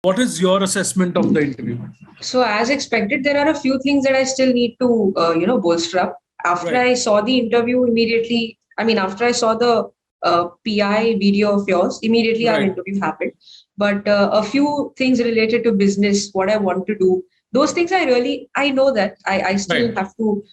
What is your assessment of the interview? So as expected, there are a few things that I still need to, bolster up. After Right. I saw the interview immediately, after I saw the PI video of yours, immediately our Right. interview happened. But a few things related to business, what I want to do, those things I know that I still Right. have to,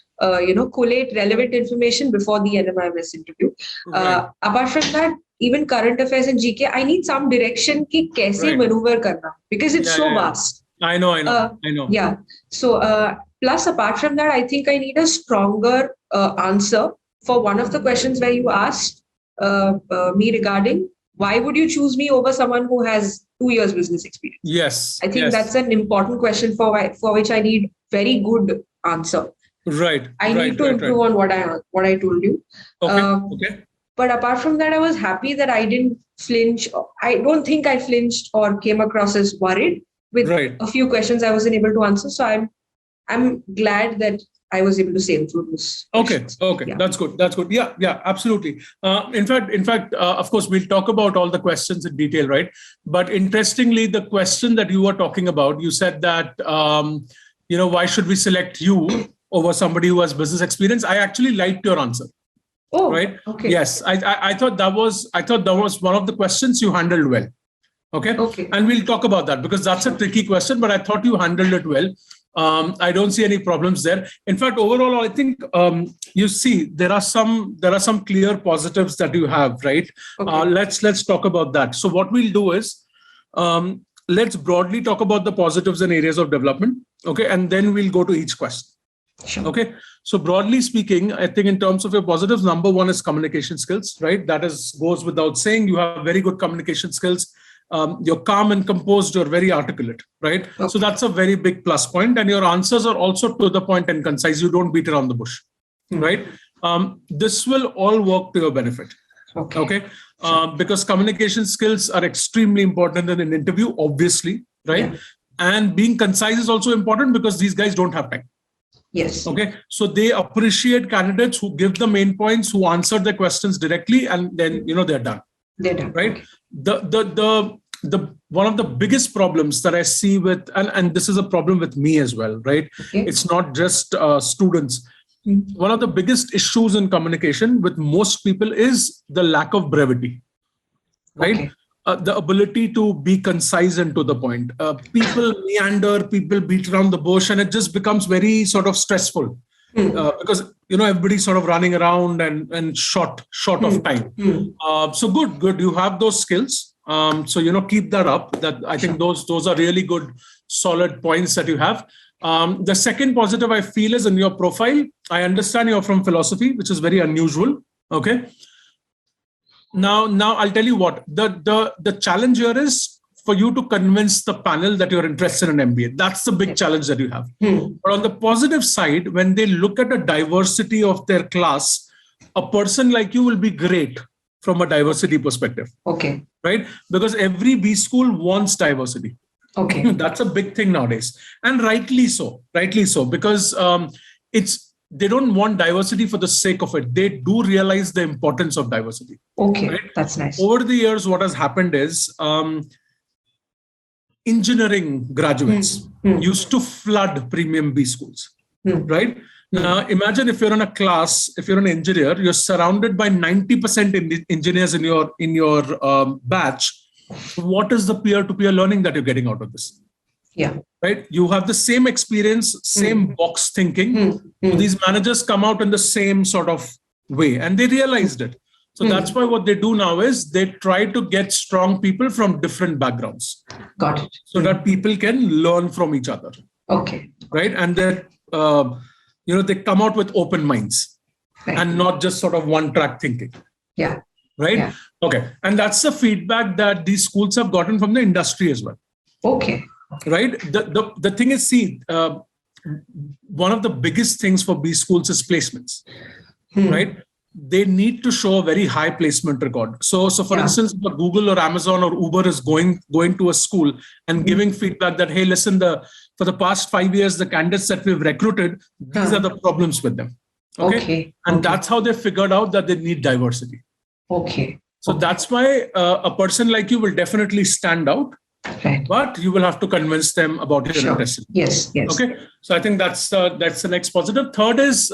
collate relevant information before the NMIMS interview. Right. Apart from that, even current affairs and GK, I need some direction ki kaise Right. maneuver karna, because it's Yeah, so yeah, yeah. vast. I know. Yeah. So, plus apart from that, I think I need a stronger answer for one of the questions where you asked me regarding why would you choose me over someone who has 2 years business experience? Yes. I think that's an important question for which I need very good answer. Right. I need to improve on what I told you. Okay. But apart from that, I was happy that I didn't flinch. I don't think I flinched or came across as worried with a few questions I wasn't able to answer. So I'm glad that I was able to sail through this. Okay. Yeah. That's good. Yeah, absolutely. In fact, of course, we'll talk about all the questions in detail, right? But interestingly, the question that you were talking about, you said that, why should we select you over somebody who has business experience? I actually liked your answer. Oh, right. Okay. Yes, I thought that was one of the questions you handled well. Okay. And we'll talk about that because that's a tricky question, but I thought you handled it well. I don't see any problems there. In fact, overall, I think you see there are some clear positives that you have, right? Okay. Let's talk about that. So what we'll do is let's broadly talk about the positives and areas of development. Okay, and then we'll go to each question. Sure. Okay. So broadly speaking, I think in terms of your positives, number one is communication skills, right? That goes without saying. You have very good communication skills. You're calm and composed. You're very articulate, right? Okay. So that's a very big plus point. And your answers are also to the point and concise. You don't beat around the bush, right? This will all work to your benefit. Okay. Because communication skills are extremely important in an interview, obviously, right? Yeah. And being concise is also important because these guys don't have time. Yes. Okay. So they appreciate candidates who give the main points, who answer the questions directly, and then they're done. They're done. Right. The one of the biggest problems that I see with, and this is a problem with me as well, right? Okay. It's not just students. One of the biggest issues in communication with most people is the lack of brevity. Right. Okay. The ability to be concise and to the point. People meander, people beat around the bush, and it just becomes very sort of stressful because everybody's sort of running around and short of time. So good. You have those skills. So keep that up. That I think those are really good, solid points that you have. The second positive I feel is in your profile. I understand you're from philosophy, which is very unusual. Okay. Now I'll tell you what the challenge here is for you to convince the panel that you're interested in MBA. That's the big challenge that you have. But on the positive side, when they look at a diversity of their class, a person like you will be great from a diversity perspective. Okay. Right? Because every B school wants diversity. Okay. That's a big thing nowadays. And rightly so, because they don't want diversity for the sake of it. They do realize the importance of diversity. Okay, right? That's nice. Over the years, what has happened is engineering graduates used to flood premium B schools, right? Now, imagine if you're in a class, if you're an engineer, you're surrounded by 90% engineers in your batch. What is the peer-to-peer learning that you're getting out of this? Yeah. Right. You have the same experience, same box thinking. So these managers come out in the same sort of way and they realized it. So that's why what they do now is they try to get strong people from different backgrounds. Got it. So that people can learn from each other. Okay. Right. And that, they come out with open minds and not just sort of one track thinking. Yeah. Right. Yeah. Okay. And that's the feedback that these schools have gotten from the industry as well. Okay. Right. The thing is, one of the biggest things for B schools is placements. Right. They need to show a very high placement record. So for instance, if Google or Amazon or Uber is going to a school and giving feedback that, hey, listen, for the past 5 years, the candidates that we've recruited, these are the problems with them. Okay. And that's how they figured out that they need diversity. Okay. So that's why a person like you will definitely stand out. Right. But you will have to convince them about your interest. Yes. Okay. So I think that's the next positive. Third is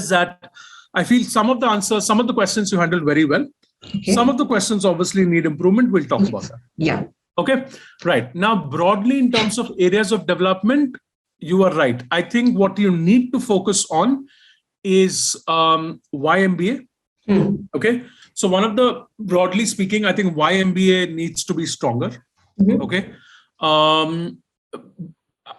that I feel some of the questions you handled very well. Okay. Some of the questions obviously need improvement. We'll talk about that. Yeah. Okay. Right. Now, broadly in terms of areas of development, you are right. I think what you need to focus on is why MBA. Okay. So broadly speaking, I think why MBA needs to be stronger. Okay.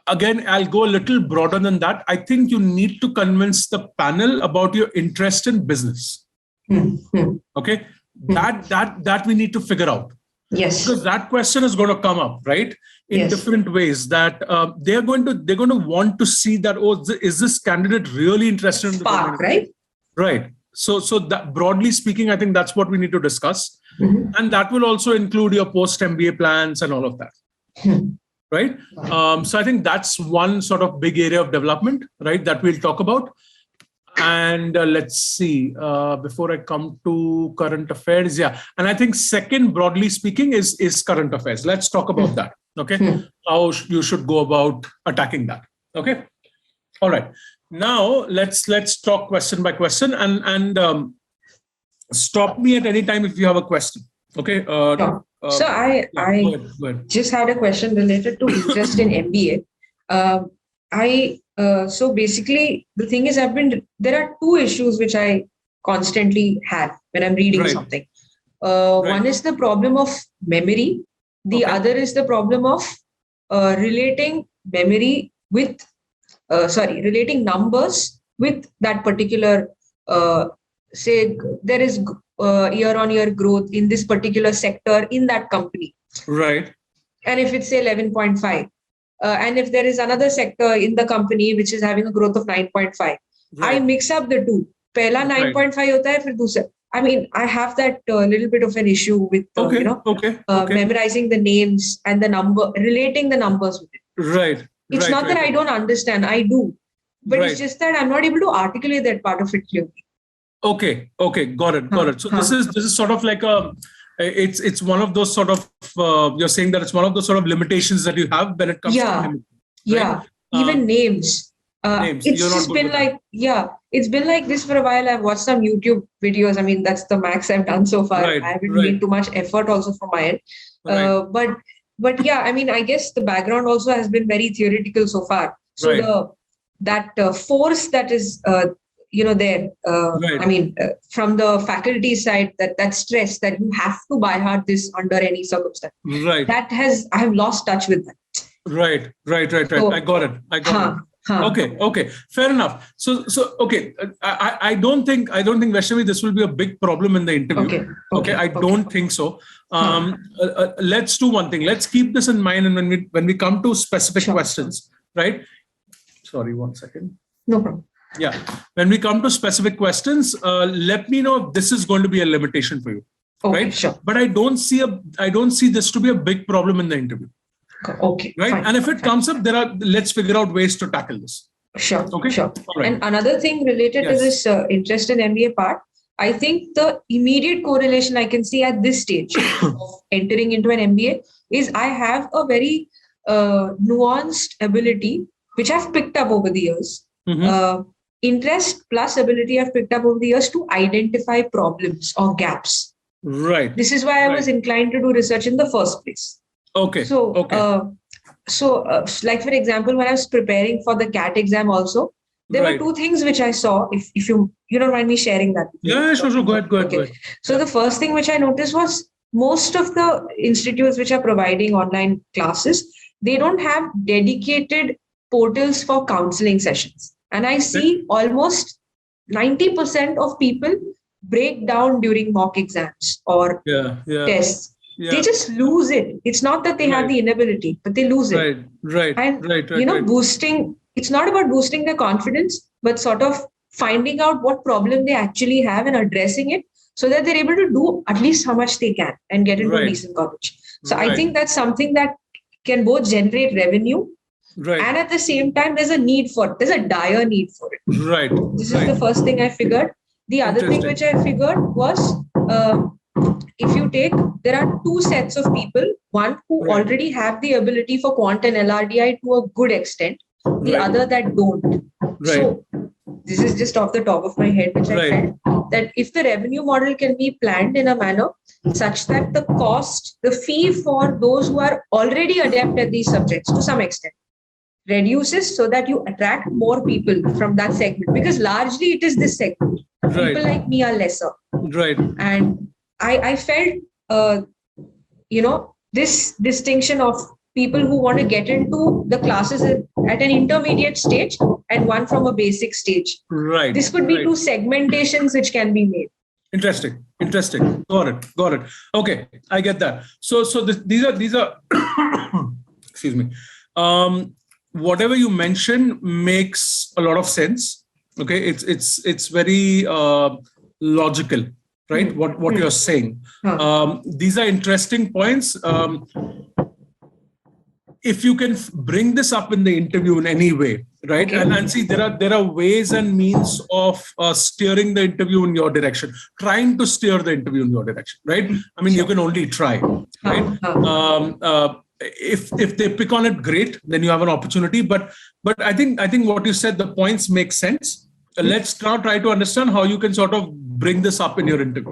Again, I'll go a little broader than that. I think you need to convince the panel about your interest in business. Okay. That we need to figure out. Yes. Because that question is going to come up, right? In different ways that they're going to want to see that, is this candidate really interested in the spark, right? Right. So that broadly speaking, I think that's what we need to discuss. And that will also include your post-MBA plans and all of that. Right. So I think that's one sort of big area of development, right, that we'll talk about. And let's see, before I come to current affairs. Yeah. And I think second, broadly speaking, is current affairs. Let's talk about that. Okay. How you should go about attacking that. Okay. All right. Now let's talk question by question and stop me at any time if you have a question. Okay. So I go ahead. just had a question related to interest in MBA. So basically the thing is there are two issues which I constantly have when I'm reading something. One is the problem of memory. The other is the problem of relating memory with, relating numbers with that particular, say there is year-on-year growth in this particular sector in that company. Right. And if it's say 11.5, and if there is another sector in the company which is having a growth of 9.5, I mix up the two. Pehla 9.5 hota hai, fir dusra. I mean, I have that little bit of an issue with memorizing the names and the number, relating the numbers with it. Right. It's not that I don't understand, I do, but it's just that I'm not able to articulate that part of it clearly. Okay, got it. So this is sort of like it's one of those sort of you're saying that it's one of those sort of limitations that you have when it comes to memory, right? Even names. Names. It's just been like, it's been like this for a while. I've watched some YouTube videos. I mean, that's the max I've done so far. I haven't made too much effort also from my end. But yeah, I mean, I guess the background also has been very theoretical so far. So that force that is there. I mean, from the faculty side, that stress that you have to by heart this under any circumstance. Right. I have lost touch with that. Right. So, I got it. Okay. Fair enough. So okay. I don't think Vaishnavi, this will be a big problem in the interview. Okay. I don't think so. Let's do one thing. Let's keep this in mind, and when we come to specific questions, right? Sorry, 1 second. No problem. Yeah. When we come to specific questions, let me know if this is going to be a limitation for you. Okay, right? Sure. But I don't see this to be a big problem in the interview. Okay. Right. Fine, and if it comes up, let's figure out ways to tackle this. Sure. Okay. Sure. Right. And another thing related to this interest in MBA part, I think the immediate correlation I can see at this stage of entering into an MBA is I have a very nuanced ability, which I've picked up over the years. Interest plus ability I've picked up over the years to identify problems or gaps. Right. This is why I was inclined to do research in the first place. Okay. So, like for example, when I was preparing for the CAT exam also, there were two things which I saw. If you don't mind me sharing that. Yeah, sure. Go ahead. So the first thing which I noticed was most of the institutes which are providing online classes, they don't have dedicated portals for counseling sessions. And I see almost 90% of people break down during mock exams or tests. Yeah. They just lose it. It's not that they have the inability, but they lose it. Right. Boosting, it's not about boosting their confidence, but sort of finding out what problem they actually have and addressing it so that they're able to do at least how much they can and get into a decent college. So I think that's something that can both generate revenue and at the same time, there's a dire need for it. Right. This is the first thing I figured. The other thing which I figured was if you take, there are two sets of people, one who Right. already have the ability for quant and LRDI to a good extent, the Right. other that don't. Right. So this is just off the top of my head, which I felt that if the revenue model can be planned in a manner such that the cost, the fee for those who are already adept at these subjects to some extent reduces, so that you attract more people from that segment, because largely it is this segment. Right. People like me are lesser. Right. And I felt, this distinction of people who want to get into the classes at an intermediate stage and one from a basic stage. Right. This could be two segmentations which can be made. Interesting. Got it. Okay, I get that. So these are excuse me. Whatever you mentioned makes a lot of sense. Okay, it's very logical, right? What you're saying. These are interesting points. If you can bring this up in the interview in any way, right? Okay. And see, there are ways and means of steering the interview in your direction, trying to steer the interview in your direction, right? I mean, you can only try, right? If they pick on it, great, then you have an opportunity. But I think what you said, the points make sense. Let's now try to understand how you can sort of bring this up in your interview,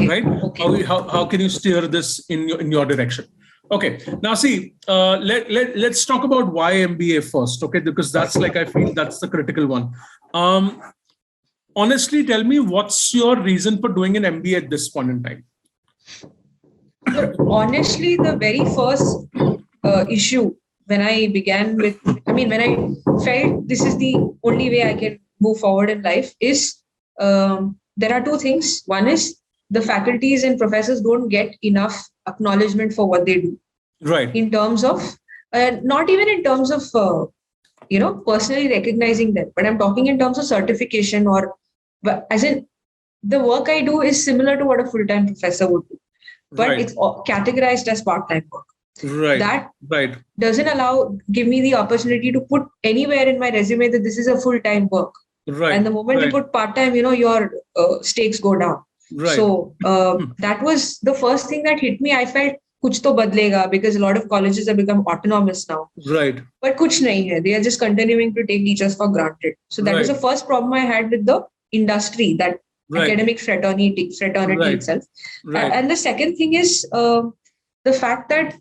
right? Okay. How can you steer this in your direction? Okay. Now see, let's talk about why MBA first, okay? Because that's I feel that's the critical one. Honestly, tell me, what's your reason for doing an MBA at this point in time? Honestly, the very first issue when I began with, when I felt this is the only way I can move forward in life is, there are two things. One is the faculties and professors don't get enough acknowledgement for what they do. Right. In terms of, not even in terms of, personally recognizing them, but I'm talking in terms of certification, or as in the work I do is similar to what a full-time professor would do, but it's categorized as part-time work. Right. That doesn't give me the opportunity to put anywhere in my resume that this is a full-time work. Right. And the moment you put part-time, your stakes go down. Right. So that was the first thing that hit me. I felt kuch to badlega, because a lot of colleges have become autonomous now. Right. But kuch nahi hai. They are just continuing to take teachers for granted. So that was the first problem I had with the industry, that academic fraternity itself. Right. And the second thing is the fact that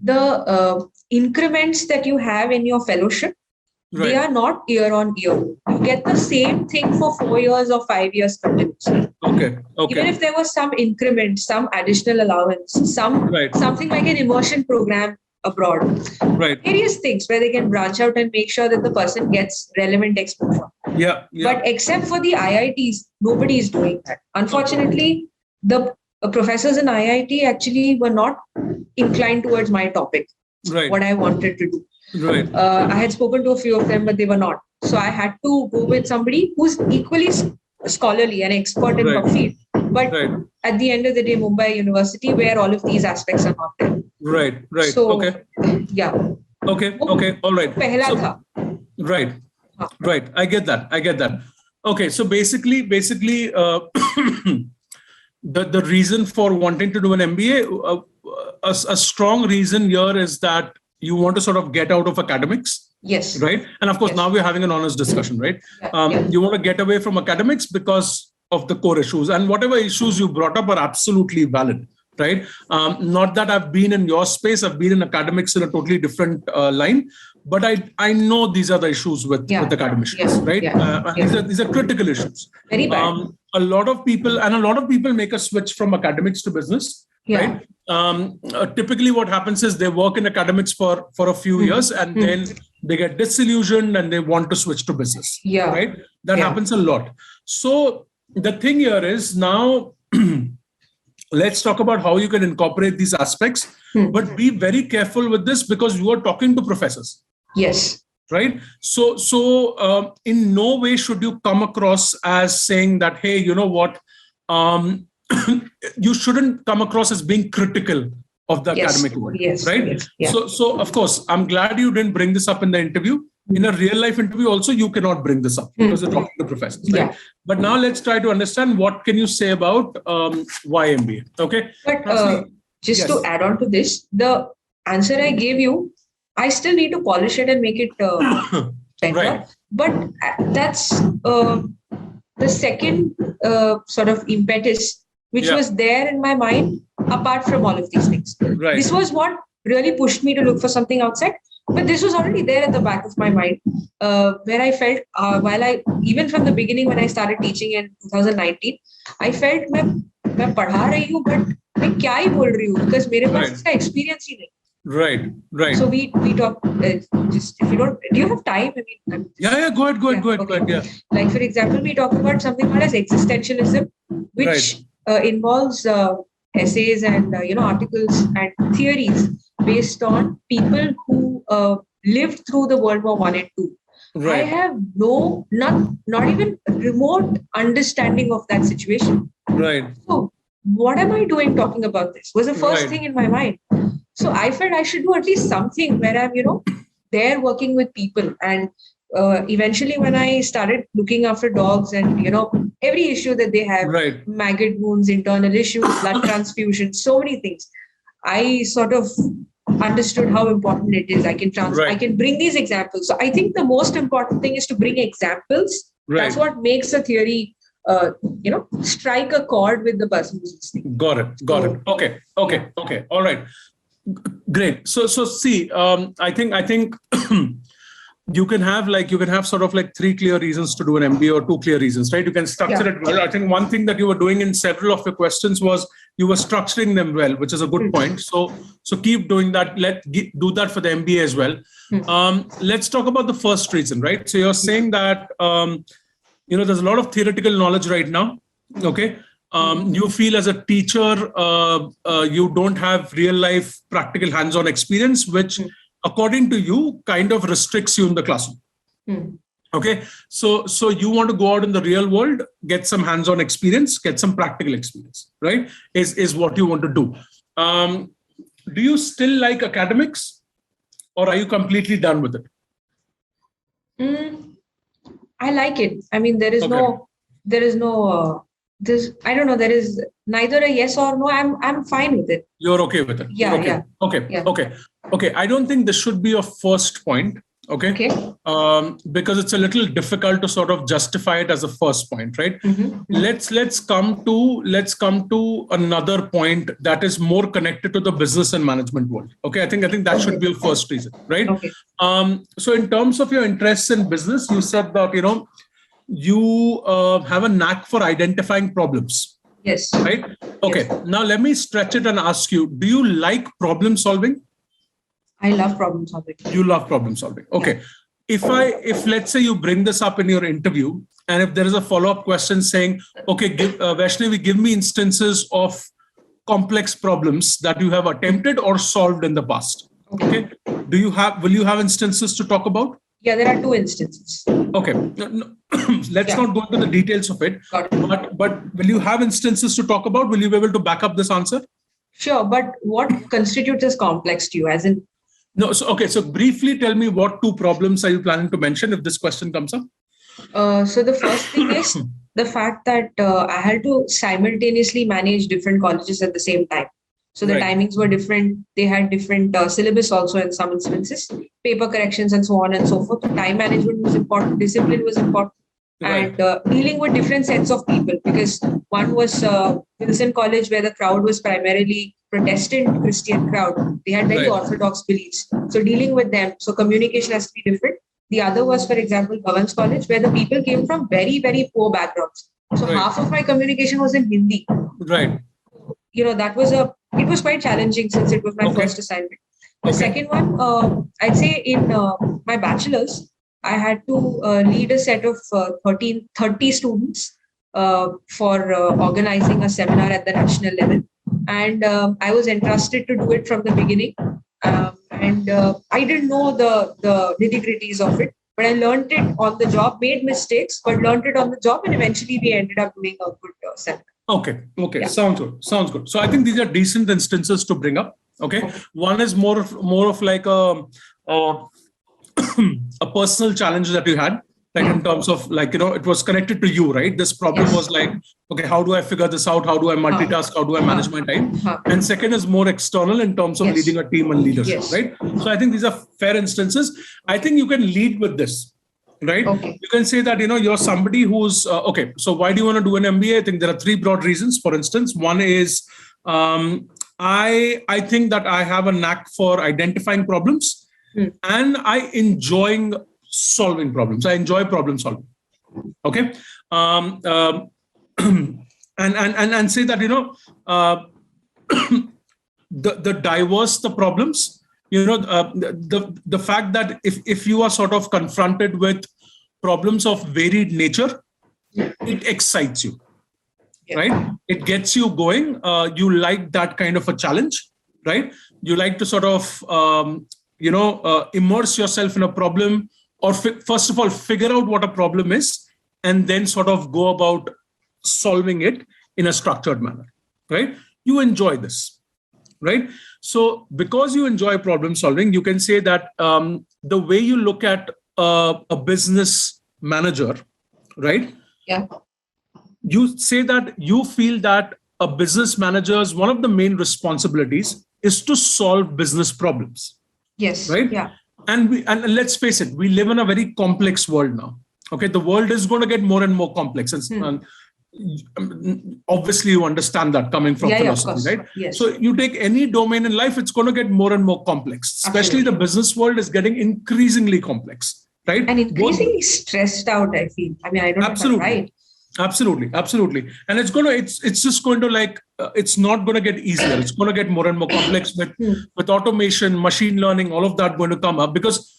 the increments that you have in your fellowship, they are not year on year. You get the same thing for 4 years or 5 years continuously. Okay. Even if there was some increment, some additional allowance, something like an immersion program abroad. Right. Various things where they can branch out and make sure that the person gets relevant exposure. Yeah. But except for the IITs, nobody is doing that. Unfortunately, the professors in IIT actually were not inclined towards my topic, what I wanted to do. Right. I had spoken to a few of them, but they were not. So I had to go with somebody who's equally scholarly and expert in her field. But at the end of the day, Mumbai University, where all of these aspects are not there. Right. So, yeah. Okay. All right. Pehla tha. Right. I get that. Okay. So basically, the reason for wanting to do an MBA, a strong reason here is that you want to sort of get out of academics. Yes. Right. And of course, now we're having an honest discussion, right? You want to get away from academics because of the core issues, and whatever issues you brought up are absolutely valid, right? Not that I've been in your space, I've been in academics in a totally different line, but I know these are the issues with academicians, right? These are critical issues. Very bad. A lot of people make a switch from academics to business. Right. Typically what happens is they work in academics for a few years, and then they get disillusioned and they want to switch to business. Right. That happens a lot. So the thing here is now let's talk about how you can incorporate these aspects, but be very careful with this because you are talking to professors. Yes. Right. So in no way should you come across as saying that, hey, you know what? You shouldn't come across as being critical of the academic world, right? So of course, I'm glad you didn't bring this up in the interview. in a real life interview also, you cannot bring this up because you're talking to professors, right? Yeah. But now let's try to understand what can you say about why MBA, okay? But Yes. to add on to this, the answer I gave you, I still need to polish it and make it better. Right. But that's the second sort of impetus which was there in my mind apart from all of these things. Right. This was what really pushed me to look for something outside. But this was already there at the back of my mind, where I felt even from the beginning when I started teaching in 2019, I felt मैं पढ़ा रही हूँ but मैं क्या ही बोल रही हूँ because मेरे पास इसका experience ही नहीं. Right. So we talk. Just if you don't, do you have time? I mean, yeah. Go ahead. Yeah. Like for example, we talk about something called as existentialism, which involves essays and articles and theories based on people who lived through the World War I and II. Right. I have not even remote understanding of that situation. Right. So what am I doing talking about this? Was the first thing in my mind. So I felt I should do at least something where I'm, there working with people. And eventually when I started looking after dogs and, every issue that they have, maggot wounds, internal issues, blood transfusion, so many things, I sort of understood how important it is. I can bring these examples. So I think the most important thing is to bring examples. Right. That's what makes a theory strike a chord with the person who's listening. Got it. Okay. All right. Great. So see, I think you can have sort of like 3 clear reasons to do an MBA or 2 clear reasons, right? You can structure it well. I think one thing that you were doing in several of your questions was you were structuring them well, which is a good point. So keep doing that. Do that for the MBA as well. Let's talk about the first reason, right? So you're saying that there's a lot of theoretical knowledge right now. Okay. You feel as a teacher, you don't have real life practical hands-on experience, which according to you kind of restricts you in the classroom. Okay. So you want to go out in the real world, get some hands-on experience, get some practical experience, right? Is what you want to do. Do you still like academics or are you completely done with it? I like it. I mean, there is no, I don't know. There is neither a yes or no. I'm fine with it. You're okay with it. Yeah. Okay. Yeah. Okay. I don't think this should be a first point. Okay. Because it's a little difficult to sort of justify it as a first point, right? Let's come to another point that is more connected to the business and management world. Okay. I think that should be a first reason, right? Okay. So in terms of your interests in business, you said that you have a knack for identifying problems. Yes. Right. Okay. Yes. Now let me stretch it and ask you: do you like problem solving? I love problem solving. You love problem solving. Okay. Yeah. If let's say you bring this up in your interview, and if there is a follow-up question saying, okay, Vaishnavi, give me instances of complex problems that you have attempted or solved in the past. Okay. Will you have instances to talk about? Yeah, there are 2 instances. Okay. Let's not go into the details of it. But will you have instances to talk about? Will you be able to back up this answer? Sure. But what constitutes as complex to you? As in? No. So briefly tell me what 2 problems are you planning to mention if this question comes up? So the first thing is the fact that I had to simultaneously manage different colleges at the same time. So the timings were different. They had different syllabus also in some instances, paper corrections and so on and so forth. Time management was important. Discipline was important. And dealing with different sets of people, because one was Wilson College, where the crowd was primarily Protestant Christian crowd. They had very orthodox beliefs. So dealing with them, so communication has to be different. The other was, for example, Bhavans College, where the people came from very, very poor backgrounds. So half of my communication was in Hindi. Right. It was quite challenging since it was my first assignment. The second one, I'd say in my bachelor's, I had to lead a set of 30 students for organizing a seminar at the national level. And I was entrusted to do it from the beginning. And I didn't know the nitty-gritties of it, but I learned it on the job, made mistakes, but learned it on the job. And eventually we ended up doing a good seminar. Okay. Yeah. Sounds good. So I think these are decent instances to bring up. Okay. One is more of like a a personal challenge that you had, like in terms of like, it was connected to you, right? This problem Yes. was like, okay, how do I figure this out? How do I multitask? How do I manage my time? And second is more external in terms of leading a team and leadership, right? So I think these are fair instances. I think you can lead with this, right? Okay. You can say that, you're somebody who's, okay, so why do you want to do an MBA? I think there are three broad reasons. For instance, one is, I think that I have a knack for identifying problems and I enjoying solving problems. I enjoy problem solving. Okay. And say that, the diverse the problems, the fact that if you are sort of confronted with problems of varied nature, it excites you, right? It gets you going. You like that kind of a challenge, right? You like to sort of, immerse yourself in a problem, or first of all, figure out what a problem is, and then sort of go about solving it in a structured manner, right? You enjoy this, right? So because you enjoy problem solving, you can say that the way you look at a business manager, right? Yeah. You say that you feel that a business manager's one of the main responsibilities is to solve business problems. Yes. Right? Yeah. And let's face it, we live in a very complex world now. Okay, the world is going to get more and more complex. And obviously, you understand that coming from philosophy, right? Yes. So you take any domain in life, it's going to get more and more complex. Especially the business world is getting increasingly complex, right? And increasingly stressed out, I feel. I mean, I don't know if I'm right. Absolutely. And it's just going to it's not going to get easier. It's going to get more and more complex with automation, machine learning, all of that going to come up, because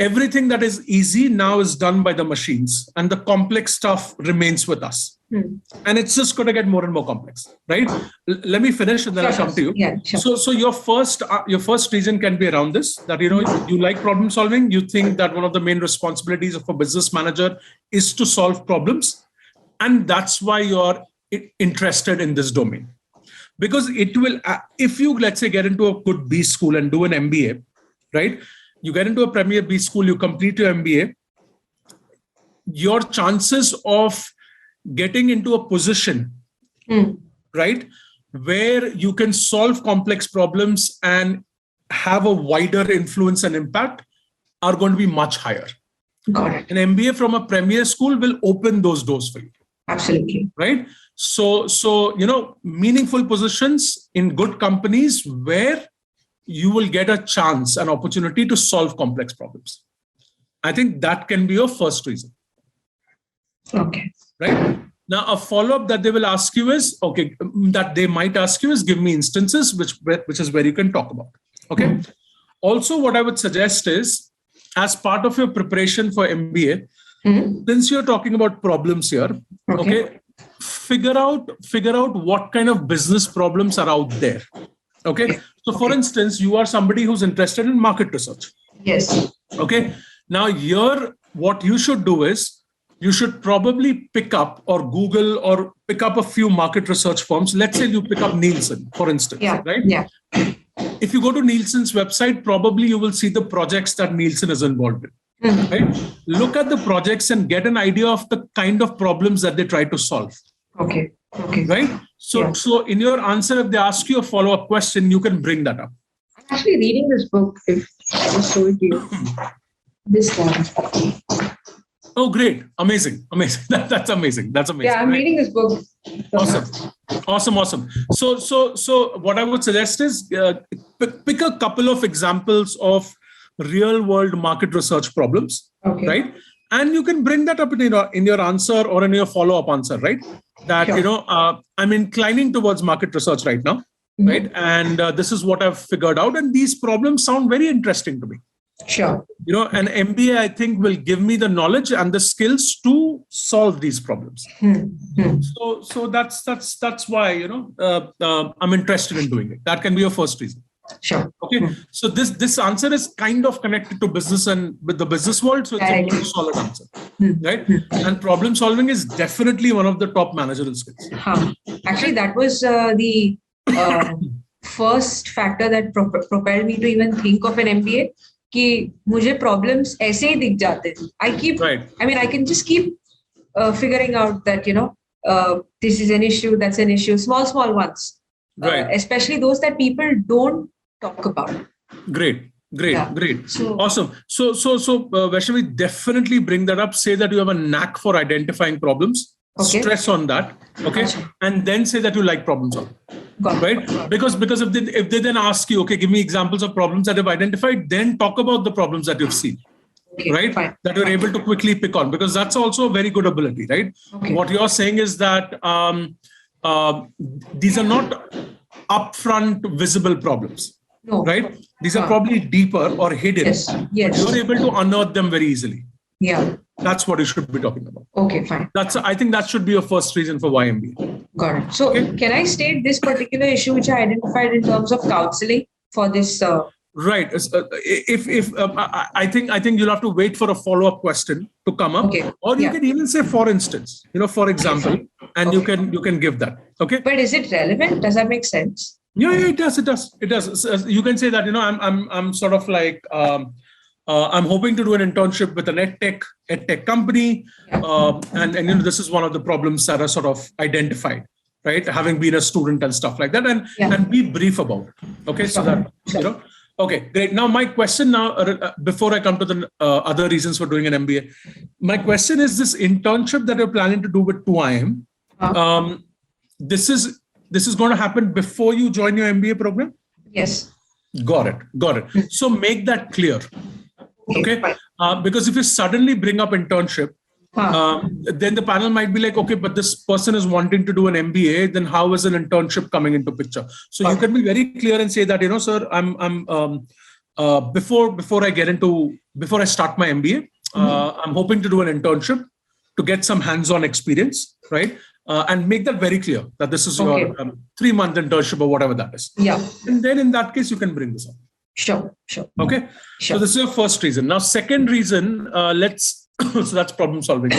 everything that is easy now is done by the machines and the complex stuff remains with us. And it's just going to get more and more complex, right? Let me finish and then I'll come to you. Yeah, sure. So your first reason can be around this, that, you like problem solving. You think that one of the main responsibilities of a business manager is to solve problems. And that's why you're interested in this domain. Because it will, if you, let's say, get into a good B school and do an MBA, right? You get into a premier B school, you complete your MBA, your chances of getting into a position, right, where you can solve complex problems and have a wider influence and impact are going to be much higher. Got it. An MBA from a premier school will open those doors for you. Absolutely. Right. So, meaningful positions in good companies where you will get a chance, an opportunity to solve complex problems. I think that can be your first reason. Okay. Right. Now, a follow-up that they will ask you is, that they might ask you is, give me instances, which is where you can talk about. Okay. Also, what I would suggest is, as part of your preparation for MBA, since you're talking about problems here, okay, figure out what kind of business problems are out there. Okay. So for instance, you are somebody who's interested in market research. Yes. Okay. Now here, what you should do is you should probably pick up or Google or pick up a few market research firms. Let's say you pick up Nielsen, for instance, right? Yeah. If you go to Nielsen's website, probably you will see the projects that Nielsen is involved in. Right? Look at the projects and get an idea of the kind of problems that they try to solve. Okay. Right? So in your answer, if they ask you a follow-up question, you can bring that up. I'm actually reading this book, if I just showed you. This one. Oh, great. Amazing. That's amazing. Yeah, I'm reading this book. Awesome. So what I would suggest is pick a couple of examples of real world market research problems, right? And you can bring that up in your answer or in your follow-up answer, right? That, I'm inclining towards market research right now, right? And this is what I've figured out. And these problems sound very interesting to me. Sure. An MBA, I think, will give me the knowledge and the skills to solve these problems. So that's why, I'm interested in doing it. That can be your first reason. Sure. Okay. So this answer is kind of connected to business and with the business world. So it's a more solid answer, right? And problem solving is definitely one of the top managerial skills. Actually, that was the first factor that propelled me to even think of an MBA. कि मुझे problems ऐसे ही दिख जाते हैं. I mean, I can just keep figuring out that, this is an issue, that's an issue, small ones. Right. Especially those that people don't talk about. Great. Yeah. So, awesome. So, Vaishnavi, definitely bring that up. Say that you have a knack for identifying problems. Okay. Stress on that. Okay. Gotcha. And then say that you like problem solving. Right? Because if they then ask you, okay, give me examples of problems that you've identified, then talk about the problems that you've seen. Okay, right? Fine. That you're able to quickly pick on, because that's also a very good ability, right? Okay. What you're saying is that these are not upfront visible problems. No. Right? These are probably deeper or hidden. Yes. But you're able to unearth them very easily. Yeah. That's what you should be talking about. Okay, fine. I think that should be your first reason for why MBA. Got it. So can I state this particular issue which I identified in terms of counseling for this? Right. I think you'll have to wait for a follow-up question to come up, or you can even say, for instance, for example, and you can give that. Okay. But is it relevant? Does that make sense? Yeah, it does. You can say that, I'm sort of like, I'm hoping to do an internship with an edtech company. And this is one of the problems that are sort of identified, right? Having been a student and stuff like that, and be brief about it. Okay. So that, okay, great. Now my question before I come to the other reasons for doing an MBA, my question is, this internship that you're planning to do with 2IIM, this is going to happen before you join your MBA program? Yes. Got it. So make that clear. Okay. Because if you suddenly bring up internship, then the panel might be like, okay, but this person is wanting to do an MBA, then how is an internship coming into picture? So you can be very clear and say that, sir, before I start my MBA, I'm hoping to do an internship to get some hands-on experience, right? And make that very clear that this is your 3-month internship or whatever that is. Yeah. And then in that case, you can bring this up. Sure. Okay. Sure. So this is your first reason. Now, second reason, so that's problem solving.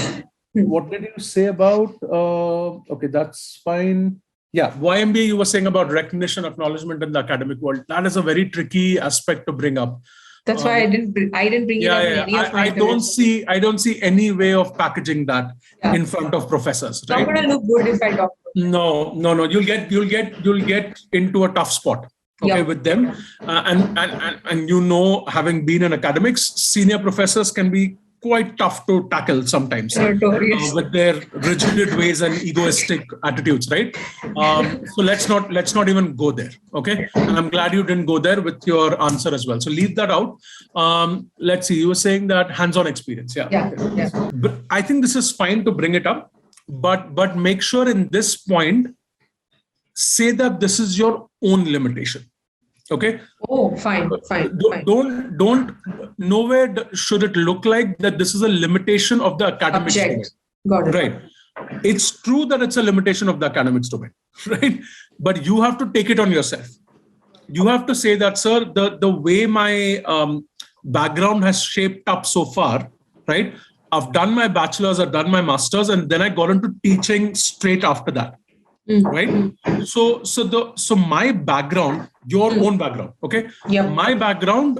What did you say about, okay, that's fine. Yeah. Why MBA, you were saying about recognition, acknowledgement in the academic world. That is a very tricky aspect to bring up. That's why I didn't bring it up in any of my I don't see any way of packaging that in front of professors. Right? It's not going to look good if I talk. No. You'll get into a tough spot. Okay, with them, and having been in academics, senior professors can be quite tough to tackle sometimes with their rigid ways and egoistic attitudes, right? So let's not even go there. Okay, and I'm glad you didn't go there with your answer as well. So leave that out. Let's see. You were saying that hands-on experience. Yeah. But I think this is fine to bring it up, but make sure in this point, say that this is your own limitation. Okay. Oh, fine. Don't. Nowhere should it look like that this is a limitation of the academic domain. Got it. Right. It's true that it's a limitation of the academics domain, right? But you have to take it on yourself. You have to say that, sir, the way my background has shaped up so far, right? I've done my bachelor's, I've done my master's, and then I got into teaching straight after that. Right. So my background, your own background, okay? Yeah. My background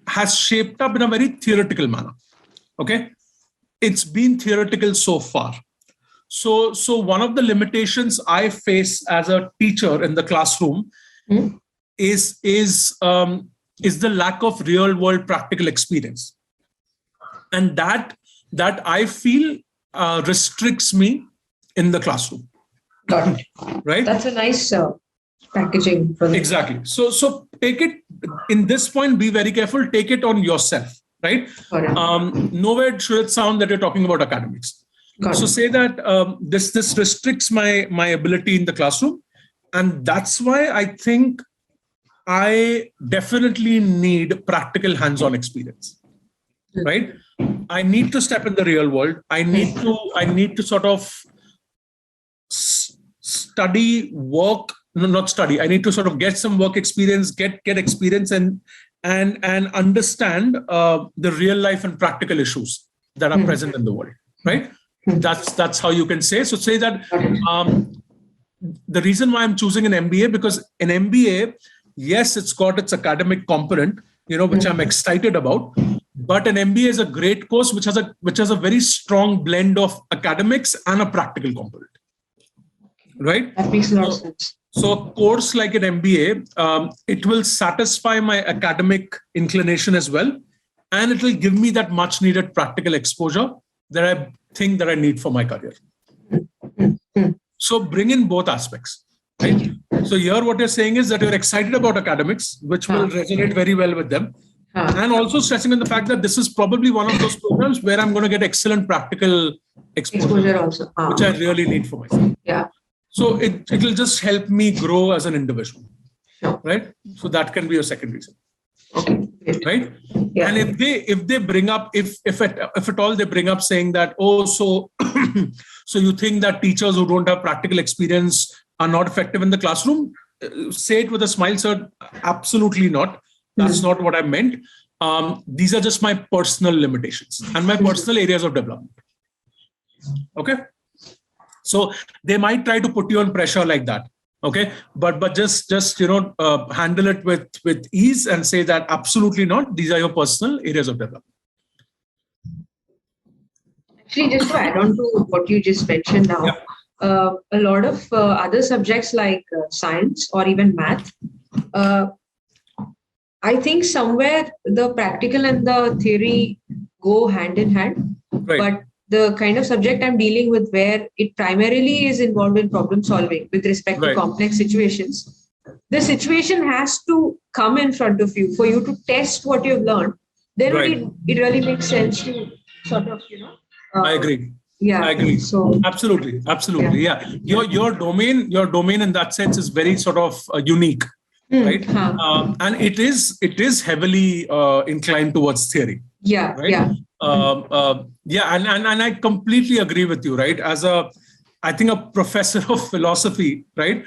has shaped up in a very theoretical manner. Okay. It's been theoretical so far. So one of the limitations I face as a teacher in the classroom is the lack of real world practical experience. And that I feel restricts me in the classroom. Got it. Right? That's a nice packaging for this. Exactly. So take it, in this point, be very careful, take it on yourself, right? Nowhere should it sound that you're talking about academics. So say that this restricts my ability in the classroom. And that's why I think I definitely need practical hands-on experience, right? I need to step in the real world. I need to sort of study, work, not study. I need to sort of get some work experience, get experience and understand the real life and practical issues that are present in the world, right? That's how you can say. So say that the reason why I'm choosing an MBA, because an MBA, yes, it's got its academic component, which I'm excited about. But an MBA is a great course which has a very strong blend of academics and a practical component. Right? That makes a lot of sense. So a course like an MBA, it will satisfy my academic inclination as well. And it will give me that much needed practical exposure that I think that I need for my career. So bring in both aspects, right? So here what you're saying is that you're excited about academics, which will resonate very well with them. And also stressing on the fact that this is probably one of those programs where I'm going to get excellent practical exposure also, which I really need for myself. Yeah. So it will just help me grow as an individual, right? So that can be your second reason. Okay. Right. Yeah. And if they bring up, if at all they bring up saying that, oh, so you think that teachers who don't have practical experience are not effective in the classroom, say it with a smile, sir. Absolutely not. That's not what I meant. These are just my personal limitations and my personal areas of development. Okay. So they might try to put you on pressure like that. Okay, but just handle it with ease and say that absolutely not. These are your personal areas of development. Actually, just to add on to what you just mentioned now, a lot of other subjects like science or even math, I think somewhere the practical and the theory go hand in hand. Right. But the kind of subject I'm dealing with where it primarily is involved in problem solving with respect to complex situations, the situation has to come in front of you for you to test what you've learned. Then it really makes sense to sort of, I agree. Yeah, I agree. So absolutely. Yeah. Your domain in that sense is very sort of unique, right? And it is heavily inclined towards theory. Yeah. Right? Yeah. And I completely agree with you, right? I think a professor of philosophy, right,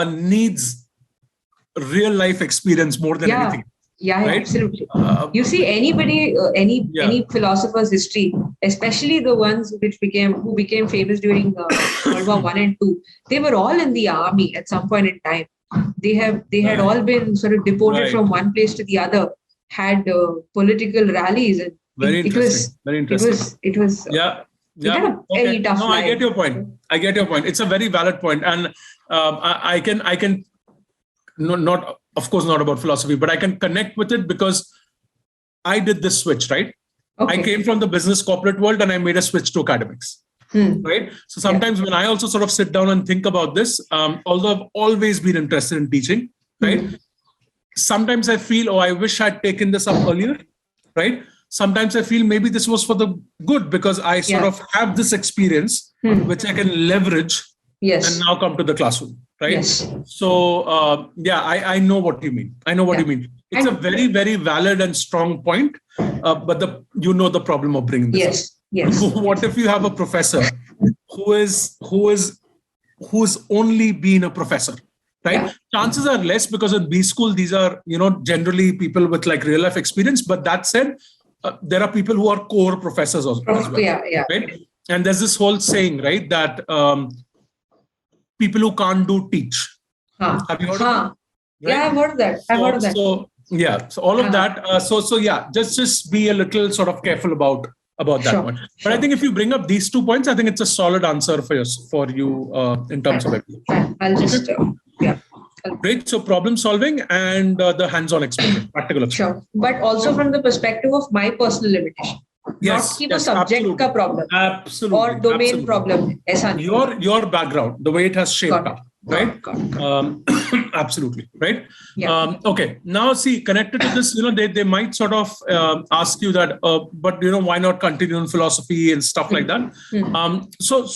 needs real life experience more than anything. Yeah, right? Absolutely. You see, any philosopher's history, especially the ones who became famous during World War I and II, they were all in the army at some point in time. They had all been sort of deported from one place to the other, had political rallies, and very interesting. It was very tough. No, I get your point. It's a very valid point, and I can not, of course, not about philosophy, but I can connect with it because I did this switch, right? Okay. I came from the business corporate world and I made a switch to academics, right? So sometimes when I also sort of sit down and think about this, although I've always been interested in teaching, right? Sometimes I feel, I wish I'd taken this up earlier, right? Sometimes I feel maybe this was for the good because I sort of have this experience which I can leverage and now come to the classroom, right? Yes. So, I know what you mean. You mean. It's a very, very valid and strong point, but the problem of bringing this up. Yes. What if you have a professor who's only been a professor? Right. Yeah. Chances are less because in B school, these are, generally people with like real life experience. But that said, there are people who are core professors as well. Yeah. Right. And there's this whole saying, right, that people who can't do teach. Have you heard of that? Right? Yeah, I've heard of that. So all of that. Just be a little sort of careful about that one. But I think if you bring up these 2 points, I think it's a solid answer for you in terms of everything. I'll just Great. So problem solving and the hands-on experience, practical experience. Sure. But also from the perspective of my personal limitation. Yes. Not subject ka problem. Absolutely. Or domain problem. Your background, the way it has shaped up. Right? Absolutely. Right? Yeah. Okay. Now see, connected to this, they might sort of ask you that, but why not continue in philosophy and stuff like that? So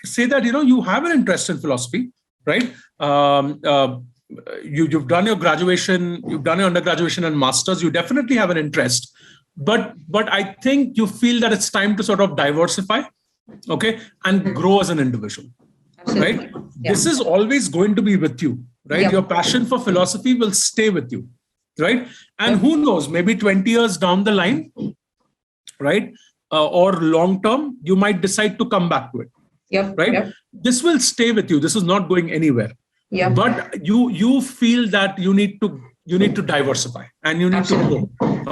say that, you have an interest in philosophy, right? You've done your graduation, you've done your undergraduation and masters, you definitely have an interest, but I think you feel that it's time to sort of diversify, okay, and grow as an individual. Absolutely. Right? Yeah. This is always going to be with you, right? Yep. Your passion for philosophy will stay with you, right? And who knows, maybe 20 years down the line, right? Or long term, you might decide to come back to it. Yep. Right? Yep. This will stay with you. This is not going anywhere. Yep. But you feel that you need to you need to diversify and you need to grow.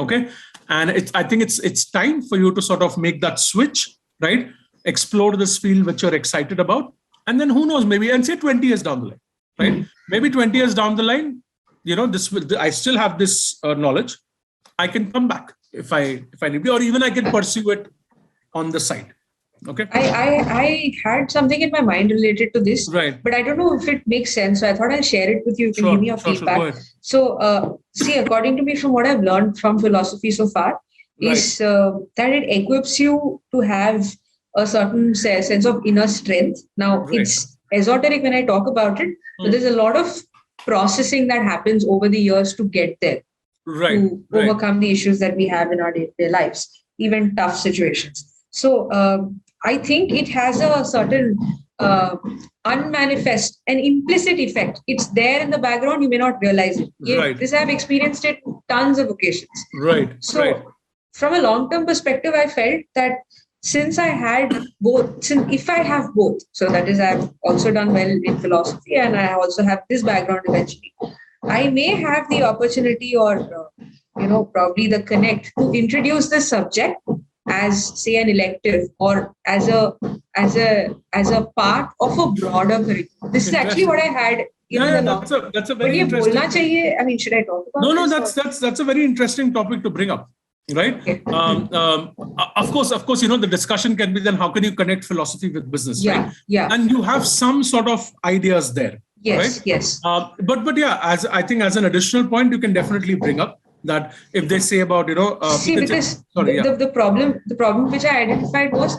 Okay. And I think it's time for you to sort of make that switch, right? Explore this field which you're excited about. And then who knows, maybe, and say 20 years down the line, right? Maybe 20 years down the line, I still have this knowledge. I can come back if I need to, or even I can pursue it on the side. Okay. I had something in my mind related to this, right? But I don't know if it makes sense. So I thought I'll share it with you. You can give me your feedback. So, see, according to me, from what I've learned from philosophy so far, is that it equips you to have a certain sense of inner strength. Now, it's esoteric when I talk about it, but there's a lot of processing that happens over the years to get there, to overcome the issues that we have in our day-to-day lives, even tough situations. So I think it has a certain unmanifest and implicit effect. It's there in the background. You may not realize it. This I've experienced it tons of occasions. So from a long-term perspective, I felt that since I had both, if I have both, so that is, I've also done well in philosophy and I also have this background eventually, I may have the opportunity or, probably the connect to introduce the subject as, say, an elective or as a part of a broader curriculum. This is actually what I had. That's a very interesting. I mean, should I talk about? No, that's a very interesting topic to bring up. Right. Okay. Of course, the discussion can be then how can you connect philosophy with business? Right? And you have some sort of ideas there. Yes. Right? Yes. But yeah, as an additional point, you can definitely bring up that if they say about, the problem which I identified was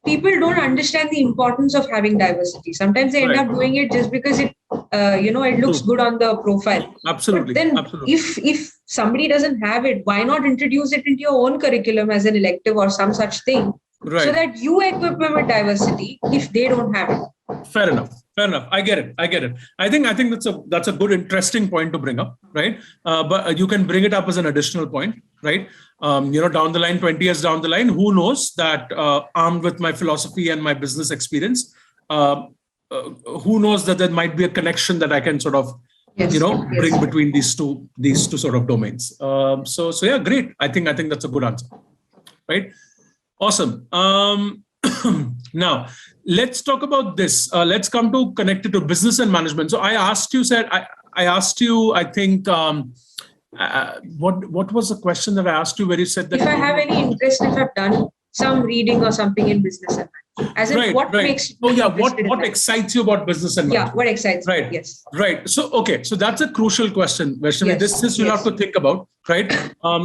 people don't understand the importance of having diversity. Sometimes they end up doing it just because it looks good on the profile. Absolutely. But then if somebody doesn't have it, why not introduce it into your own curriculum as an elective or some such thing, so that you equip them with diversity if they don't have it. Fair enough. I get it. I think that's a good, interesting point to bring up, right? But you can bring it up as an additional point, right? Down the line, 20 years down the line, who knows that armed with my philosophy and my business experience, who knows that there might be a connection that I can sort of, bring between these two sort of domains. So yeah, great. I think that's a good answer, right? Awesome. Now, let's talk about this. Let's come to connected to business and management. So I asked you, I think, what was the question that I asked you where you said that? If I have any interest, if I've done some reading or something in business and management. As in what makes you what excites you about business and management? Yeah, what excites me? Yes. Right. So that's a crucial question, Vaishnavi. This you'll have to think about, right?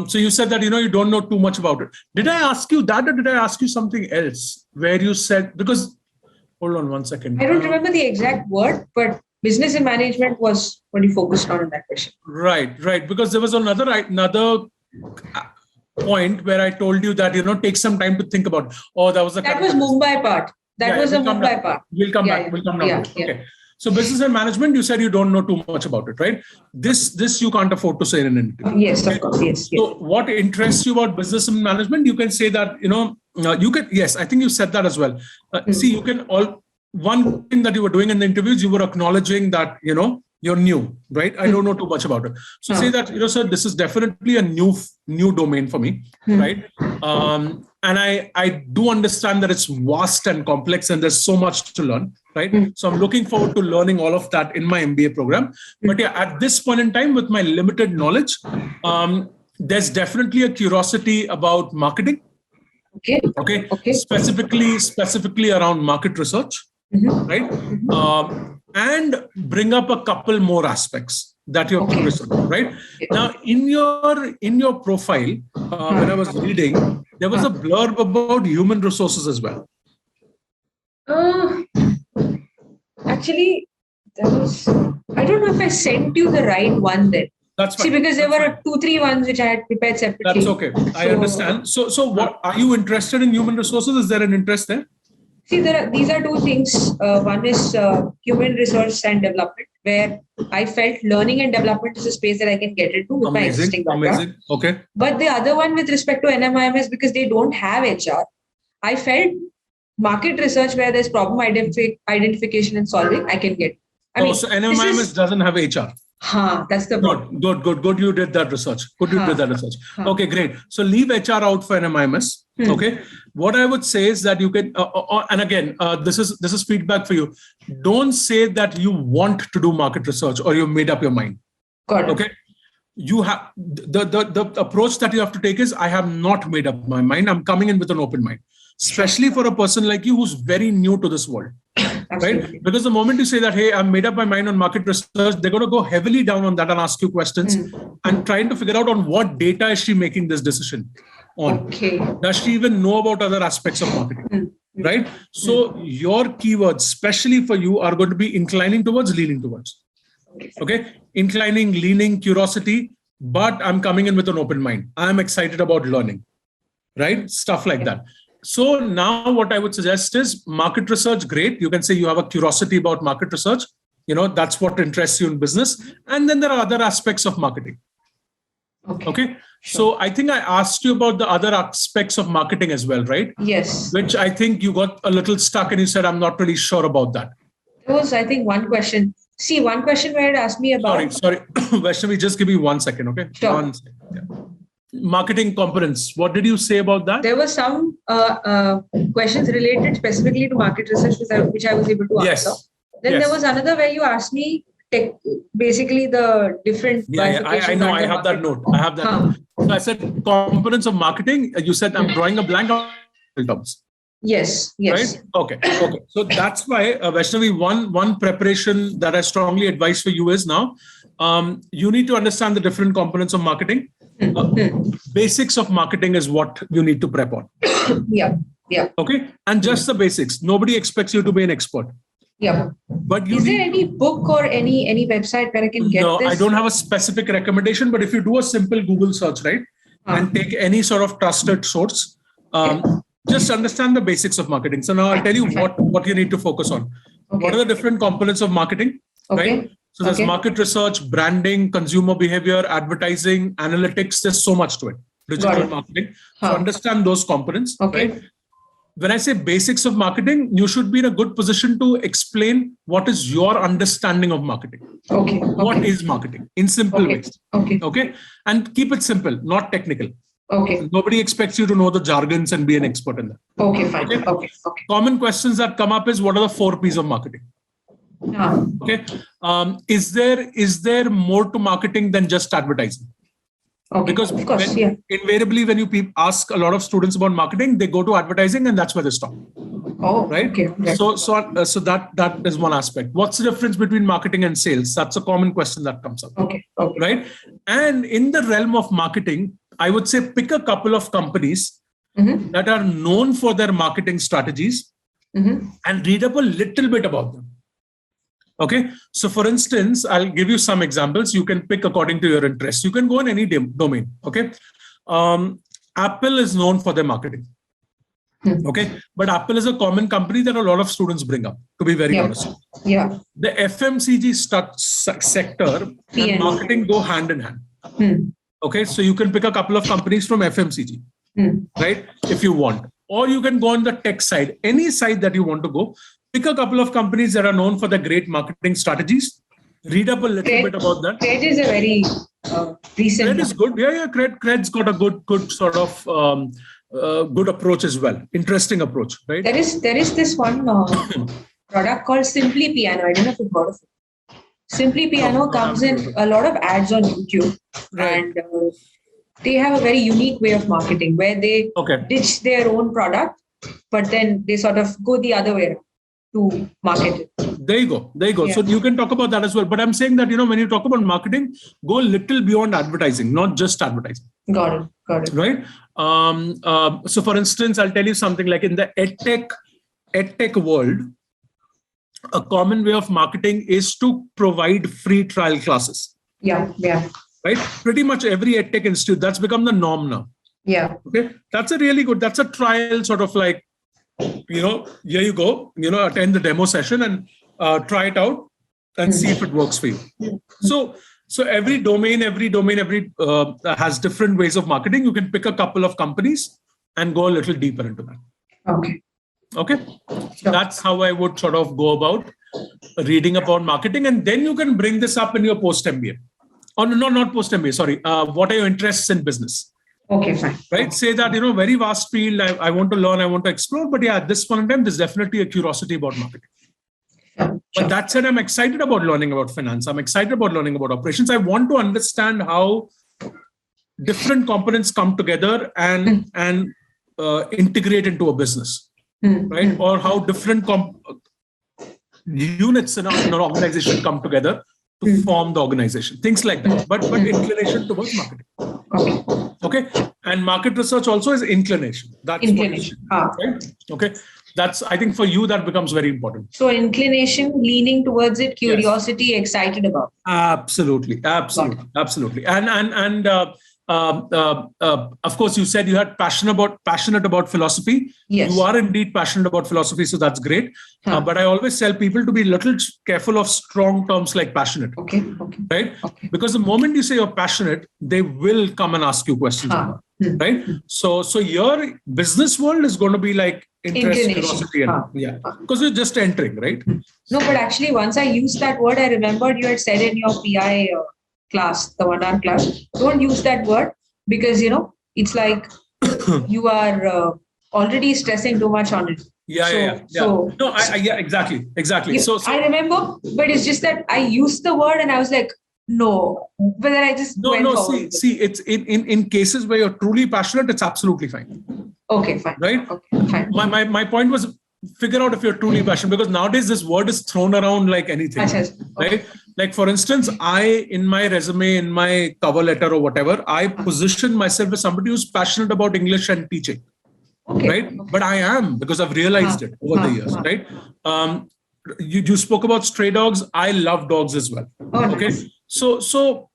So you said that you don't know too much about it. Did I ask you that or did I ask you something else where you said, because hold on one second. I don't remember the exact word, but business and management was what you focused on in that question. Right. Because there was another point where I told you that, take some time to think about. Oh, that was the Mumbai part. That was the Mumbai part. We'll come back. We'll come down. Okay. So business and management, you said you don't know too much about it, right? This you can't afford to say in an interview. Yes, of course. Yes. So what interests you about business and management? You can say that, you can, yes, I think you said that as well. See, you can one thing that you were doing in the interviews, you were acknowledging that, you're new, right? I don't know too much about it. So say that, sir, this is definitely a new domain for me, right? And I do understand that it's vast and complex and there's so much to learn, right? So I'm looking forward to learning all of that in my MBA program. But yeah, at this point in time, with my limited knowledge, there's definitely a curiosity about marketing. Okay. Specifically around market research, right? And bring up a couple more aspects that you're curious about, right? Now, in your profile, when I was reading, there was a blurb about human resources as well. Actually, I don't know if I sent you the right one then. That's fine. See, because there were 2-3 ones which I had prepared separately. That's okay. I understand. So what are you interested in human resources? Is there an interest there? See, these are two things. One is human resource and development, where I felt learning and development is a space that I can get into with my existing background. Amazing. Okay. But the other one with respect to NMIMS, because they don't have HR, I felt market research where there's problem identification and solving, I can get. So NMIMS doesn't have HR. That's the point. Good. You did that research. Okay, great. So leave HR out for NMIMS. Okay. What I would say is that you can, and again, this is feedback for you. Don't say that you want to do market research or you made up your mind. Got it. Okay. You have the approach that you have to take is, I have not made up my mind. I'm coming in with an open mind, especially for a person like you who's very new to this world. Absolutely. Right? Because the moment you say that, hey, I've made up my mind on market research, they're going to go heavily down on that and ask you questions and trying to figure out on what data is she making this decision on. Okay. Does she even know about other aspects of marketing? Right? So your keywords, especially for you, are going to be inclining towards, leaning towards. Okay? Inclining, leaning, curiosity, but I'm coming in with an open mind. I'm excited about learning. Right? Stuff like that. So now what I would suggest is market research, great. You can say you have a curiosity about market research. That's what interests you in business. And then there are other aspects of marketing. Okay. So I think I asked you about the other aspects of marketing as well, right? Yes. Which I think you got a little stuck and you said, I'm not really sure about that. There was, I think, one question. See, one question where it asked me about... Sorry. Vaishnavi, just give me 1 second, okay? Sure. 1 second. Yeah. Marketing components. What did you say about that? There were some questions related specifically to market research, which I was able to answer. Then there was another where you asked me basically the different. I know. I have that note. Note. So I said components of marketing. You said I'm drawing a blank on terms. Yes. Right? Okay. So that's why, Vaishnavi, one preparation that I strongly advise for you is now, you need to understand the different components of marketing. Basics of marketing is what you need to prep on. Yeah. Okay. And just the basics. Nobody expects you to be an expert. Yeah. But is there any book or any website where I can get this? No, I don't have a specific recommendation, but if you do a simple Google search, right, and take any sort of trusted source, just understand the basics of marketing. So now I'll tell you what you need to focus on. Okay. What are the different components of marketing? Okay. Right? So there's market research, branding, consumer behavior, advertising, analytics. There's so much to it. Digital marketing. So understand those components. Okay. Right? When I say basics of marketing, you should be in a good position to explain what is your understanding of marketing. Okay. What is marketing in simple ways. Okay. And keep it simple, not technical. Okay. Nobody expects you to know the jargons and be an expert in that. Okay, fine. Okay. Common questions that come up is, what are the 4 P's of marketing? Okay. Is there more to marketing than just advertising? Okay. Because of course, invariably, when you ask a lot of students about marketing, they go to advertising and that's where they stop. Oh, right. Okay. So that is one aspect. What's the difference between marketing and sales? That's a common question that comes up. Okay. Right. And in the realm of marketing, I would say pick a couple of companies that are known for their marketing strategies and read up a little bit about them. Okay. So for instance, I'll give you some examples. You can pick according to your interests. You can go in any domain. Okay. Apple is known for their marketing. Okay. But Apple is a common company that a lot of students bring up, to be very honest. Yeah. The FMCG sector and marketing go hand in hand. Okay. So you can pick a couple of companies from FMCG, right? If you want. Or you can go on the tech side, any side that you want to go. Pick a couple of companies that are known for their great marketing strategies. Read up a little bit about that. Cred is a very recent. Cred is good. Yeah. Cred's got a good sort of good approach as well. Interesting approach, right? There is this one product called Simply Piano. I don't know if you've heard of it. Simply Piano comes in a lot of ads on YouTube, and they have a very unique way of marketing where they ditch their own product, but then they sort of go the other way around to market it. There you go. Yeah. So you can talk about that as well. But I'm saying that, when you talk about marketing, go a little beyond advertising, not just advertising. Got it. Right? So for instance, I'll tell you something like in the edtech world, a common way of marketing is to provide free trial classes. Yeah. Right? Pretty much every edtech institute, that's become the norm now. Yeah. Okay. That's a trial sort of like, here you go, attend the demo session and try it out and see if it works for you. So every domain has different ways of marketing. You can pick a couple of companies and go a little deeper into that. Okay. Okay. Sure. That's how I would sort of go about reading about marketing, and then you can bring this up in your post MBA. Or no, not post MBA. Sorry. What are your interests in business? Okay, fine. Right. Say that, very vast field. I want to learn. I want to explore. But yeah, at this point in time, there's definitely a curiosity about marketing. Sure. But that said, I'm excited about learning about finance. I'm excited about learning about operations. I want to understand how different components come together and integrate into a business, right? Or how different units in an organization come together to form the organization. Things like that. But inclination towards marketing. Okay. And market research also is inclination. That's inclination. Right? Okay. That's, I think for you, that becomes very important. So inclination, leaning towards it, curiosity, excited about it. Absolutely. And of course, you said you had passionate about philosophy. Yes. You are indeed passionate about philosophy, so that's great. But I always tell people to be a little careful of strong terms like passionate. Okay. Right? Okay. Because the moment you say you're passionate, they will come and ask you questions. Right? So your business world is going to be like interest, curiosity, because you're just entering, right? No, but actually, once I used that word, I remembered you had said in your PI class, the 1 hour class, don't use that word because, it's like you are already stressing too much on it. So, no, exactly. So I remember, but it's just that I used the word and I was like, no, but then I just went forward. See, it's in cases where you're truly passionate, it's absolutely fine. Okay, fine. Right? Okay, fine. My point was figure out if you're truly passionate, because nowadays this word is thrown around like anything. Right? Like for instance, in my resume, in my cover letter or whatever, I position myself as somebody who's passionate about English and teaching. Okay. Right? But I am, because I've realized it over the years. Right? You spoke about stray dogs. I love dogs as well. Okay. Nice. So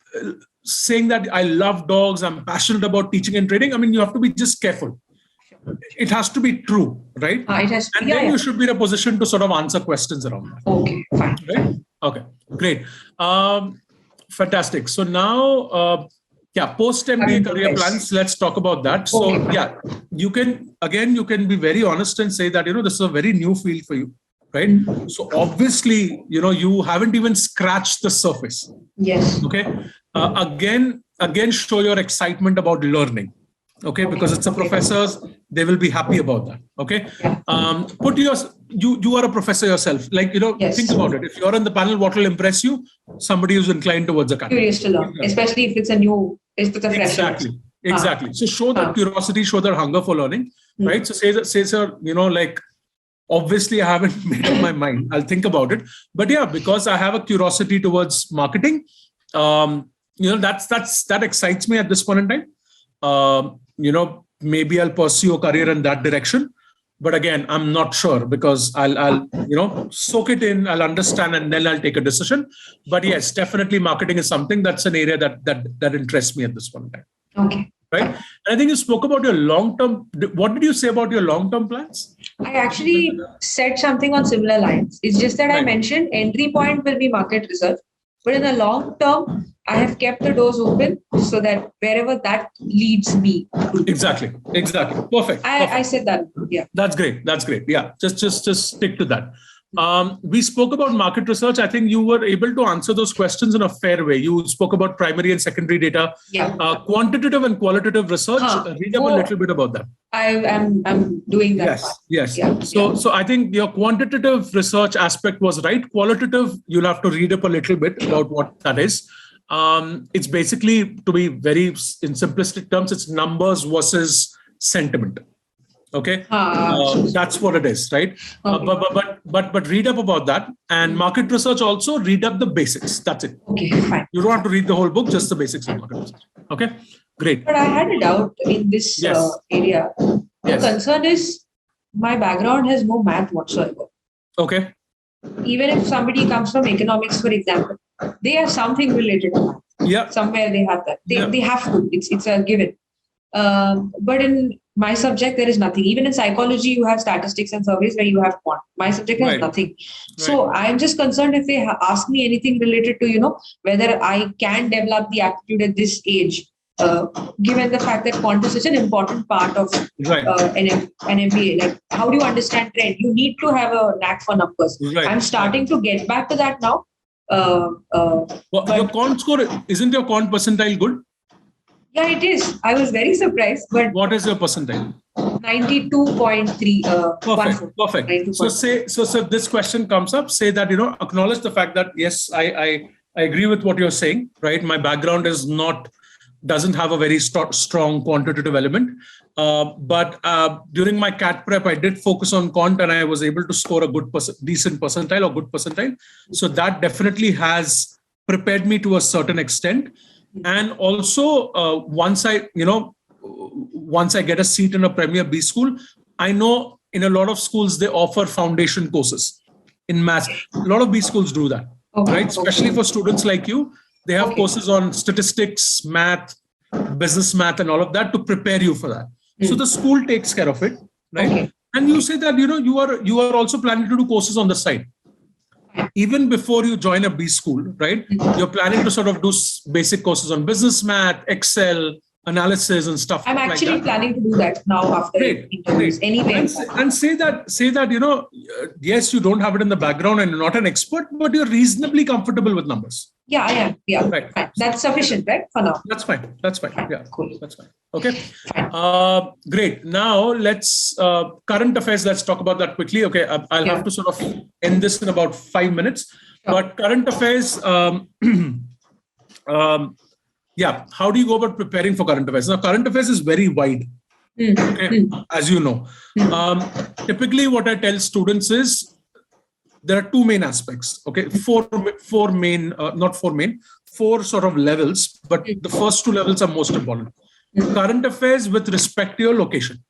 saying that I love dogs, I'm passionate about teaching and training, I mean, you have to be just careful. It has to be true, right? It has to, and then you should be in a position to sort of answer questions around that. Okay, fine. Right? Okay, great. Fantastic. So now, post MBA career plans, let's talk about that. So you can be very honest and say that, this is a very new field for you. Right. So obviously, you haven't even scratched the surface. Yes. Okay. Again, show your excitement about learning. Okay. Because it's a professors, they will be happy about that. Okay. You are a professor yourself. Like, think about it. If you're on the panel, what will impress you? Somebody who's inclined towards academia. Curious to learn, especially if it's a fresh. Exactly. So show that curiosity, show that hunger for learning. Right. So say, sir, obviously, I haven't made up my mind. I'll think about it. But because I have a curiosity towards marketing, that excites me at this point in time. Maybe I'll pursue a career in that direction. But again, I'm not sure, because I'll soak it in, I'll understand, and then I'll take a decision. But yes, definitely marketing is something that's an area that interests me at this point in time. Okay. Right. And I think you spoke about your long-term. What did you say about your long-term plans? I actually said something on similar lines. It's just that I mentioned entry point will be market research. But in the long term, I have kept the doors open so that wherever that leads me. Exactly. Perfect. I said that. Yeah. That's great. Yeah. Just stick to that. We spoke about market research. I think you were able to answer those questions in a fair way. You spoke about primary and secondary data, quantitative and qualitative research. Read up a little bit about that. I'm doing that. Yes. So I think your quantitative research aspect was right. Qualitative, you'll have to read up a little bit about what that is. It's basically, to be very in simplistic terms, it's numbers versus sentiment. Okay, that's what it is, right? Okay. But read up about that, and market research also read up the basics. That's it. Okay, fine. You don't have to read the whole book, just the basics of market research. Okay, great. But I had a doubt in this area. The concern is my background has no math whatsoever. Okay. Even if somebody comes from economics, for example, they have something related to math. Yeah. Somewhere they have that. They have to. It's a given. But in my subject, there is nothing. Even in psychology, you have statistics and surveys where you have quant. My subject has nothing. So I'm just concerned if they ask me anything related to, whether I can develop the aptitude at this age given the fact that quant is such an important part of Right. an MBA. Like, how do you understand trend? You need to have a knack for numbers. Right. I'm starting to get back to that now. Your quant score, isn't your quant percentile good? Yeah, it is. I was very surprised. But What is your percentile? 92.3. Perfect. So if this question comes up, say that, acknowledge the fact that, yes, I agree with what you're saying, right? My background doesn't have a very strong quantitative element. But during my CAT prep, I did focus on quant and I was able to score a decent percentile or good percentile. So that definitely has prepared me to a certain extent. And also, once I get a seat in a Premier B school, I know in a lot of schools, they offer foundation courses in maths. A lot of B schools do that, right? Especially for students like you, they have courses on statistics, math, business math, and all of that to prepare you for that. So the school takes care of it, right? And you say that, you are also planning to do courses on the side. Even before you join a B school, right? You're planning to sort of do basic courses on business math, Excel, analysis and stuff. I'm actually planning to do that now after interviews. Anyway, and say that, yes, you don't have it in the background and you're not an expert, but you're reasonably comfortable with numbers. Yeah, I am. Yeah, right. Fine. That's sufficient, right? For now. That's fine. Yeah, cool. That's fine. Okay. Great. Now let's current affairs. Let's talk about that quickly. Okay, I'll have to sort of end this in about 5 minutes. Sure. But current affairs. How do you go about preparing for current affairs? Now, current affairs is very wide, as you know. Typically, what I tell students is there are two main aspects. Okay, four sort of levels, but the first two levels are most important. Current affairs with respect to your location.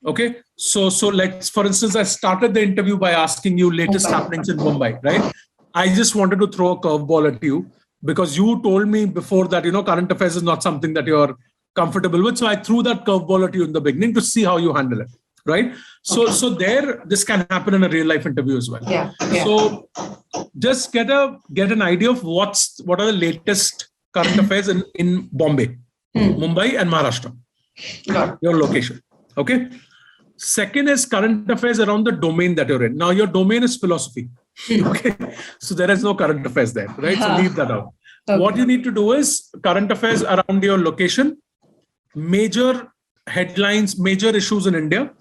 Okay, so let's, for instance, I started the interview by asking you latest happenings in Mumbai, right? I just wanted to throw a curveball at you because you told me before that, current affairs is not something that you're comfortable with. So I threw that curveball at you in the beginning to see how you handle it, right? So this can happen in a real life interview as well. Yeah. So just get an idea of what are the latest current affairs in Bombay, Mumbai and Maharashtra, your location. Okay. Second is current affairs around the domain that you're in. Now your domain is philosophy. Okay. So there is no current affairs there, right? So leave that out. Okay. What you need to do is current affairs around your location, major headlines, major issues in India,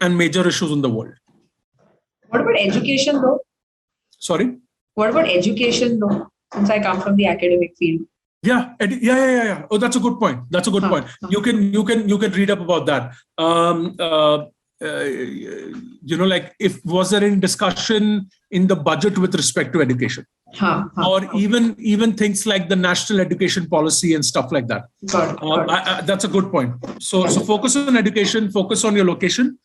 and major issues in the world. What about education though? Sorry? What about education though? Since I come from the academic field. Yeah. Oh, that's a good point. Point. You can read up about that. Was there any discussion in the budget with respect to education? Or even things like the national education policy and stuff like that. That's a good point. So focus on education, focus on your location,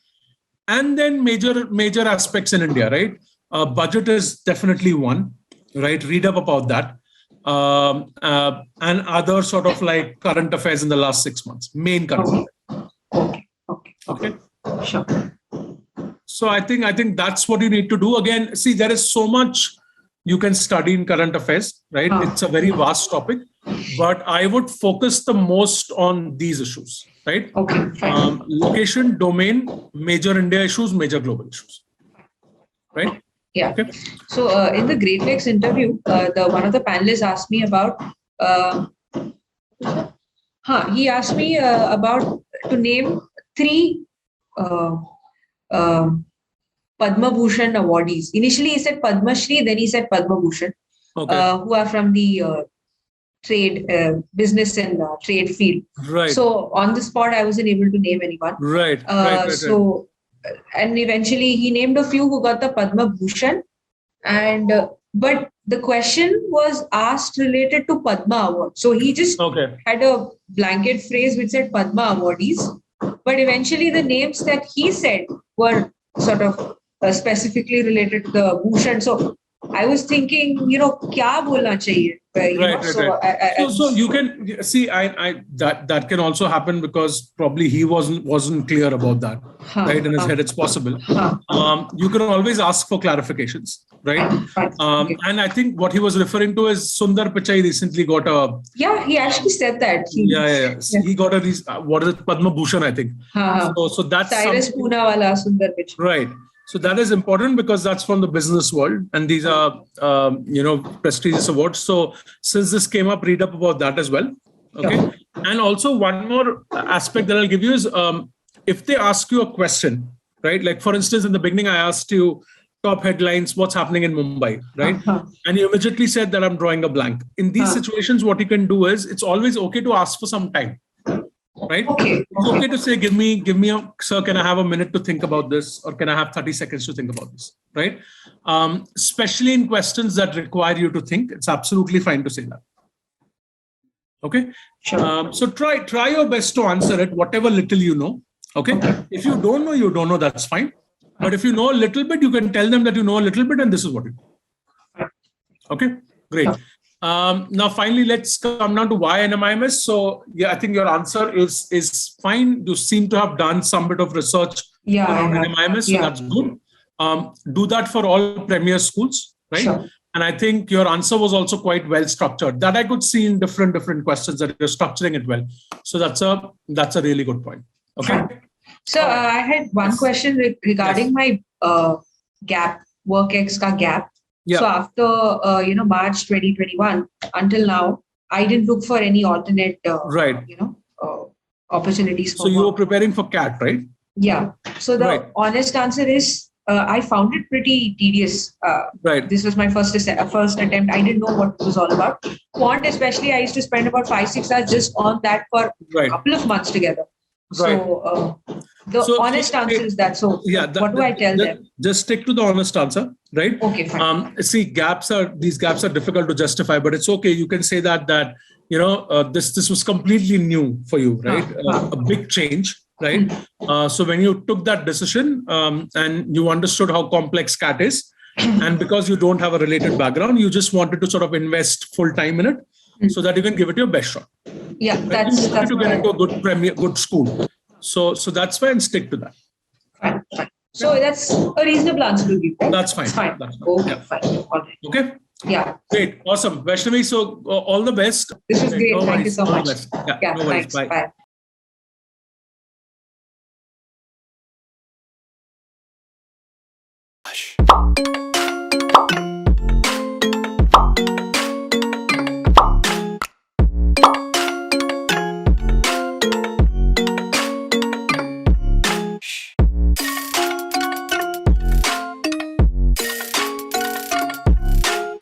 and then major aspects in India, right? Budget is definitely one, right? Read up about that. And other sort of like current affairs in the last 6 months, main current affairs. Okay. Sure. So I think that's what you need to do. Again, see, there is so much you can study in current affairs, right? It's a very vast topic, but I would focus the most on these issues, right? Okay. Location, domain, major India issues, major global issues, right? Yeah. Okay. So in the Great Lakes interview, one of the panelists asked me about. He asked me about to name 3 Padma Bhushan awardees. Initially, he said Padma Shri, then he said Padma Bhushan, who are from the trade, business and trade field. Right. So on the spot, I wasn't able to name anyone. Right. So. And eventually he named a few who got the Padma Bhushan, but the question was asked related to Padma Award. So he just had a blanket phrase which said Padma awardees, but eventually the names that he said were sort of specifically related to the Bhushan. So I was thinking, kya bolna chahiye? So you can see, that can also happen because probably he wasn't clear about that, right? In his head, it's possible. You can always ask for clarifications, right? Fine. Okay. And I think what he was referring to is Sundar Pichai recently got a Yeah, he actually said that. yeah. He got a what is it, Padma Bhushan, I think. Ha. So that's Cyrus something- Poonawala, Sundar Pichai. right. So that is important because that's from the business world, and these are prestigious awards. So since this came up, read up about that as well. Okay. Sure. And also one more aspect that I'll give you is if they ask you a question, right? Like for instance, in the beginning, I asked you top headlines, what's happening in Mumbai, right? And you immediately said that I'm drawing a blank. In these situations, what you can do is it's always okay to ask for some time, right? Okay. It's okay to say, give me sir, can I have a minute to think about this? Or can I have 30 seconds to think about this, right? Especially in questions that require you to think, it's absolutely fine to say that. Okay. Sure. So try your best to answer it, whatever little you know. Okay. If you don't know, that's fine. But if you know a little bit, you can tell them that you know a little bit and this is what you do. Okay, great. Now, finally, let's come down to why NMIMS. So, yeah, I think your answer is fine. You seem to have done some bit of research around NMIMS, so that's good. Do that for all premier schools, right? Sure. And I think your answer was also quite well structured. That I could see in different questions that you're structuring it well. So that's a really good point. Okay. Fine. So I had one question regarding my gap, WorkX ka gap. Yeah. So after March 2021 until now, I didn't look for any alternate opportunities. So you were preparing for CAT, right? Yeah. So the honest answer is I found it pretty tedious. Right. This was my first attempt. I didn't know what it was all about. Quant, especially, I used to spend about 5-6 hours just on that for a couple of months together. So the honest answer is that. So what do I tell them? Just stick to the honest answer, right? Okay, fine. See, these gaps are difficult to justify, but it's okay. You can say that this was completely new for you, right? A big change, right? So when you took that decision and you understood how complex CAT is, and because you don't have a related background, you just wanted to sort of invest full time in it so that you can give it your best shot. Yeah, right? that's to get into a good school. So that's why, and stick to that. Fine. So that's a reasonable answer to give. Right? That's fine. Fine. That's fine. Okay, fine. All right. Okay. Yeah. Great. Awesome. Vaishnavi, so all the best. This was great. No Thank worries. you so All the much. best. Yeah, no worries. thanks. Bye.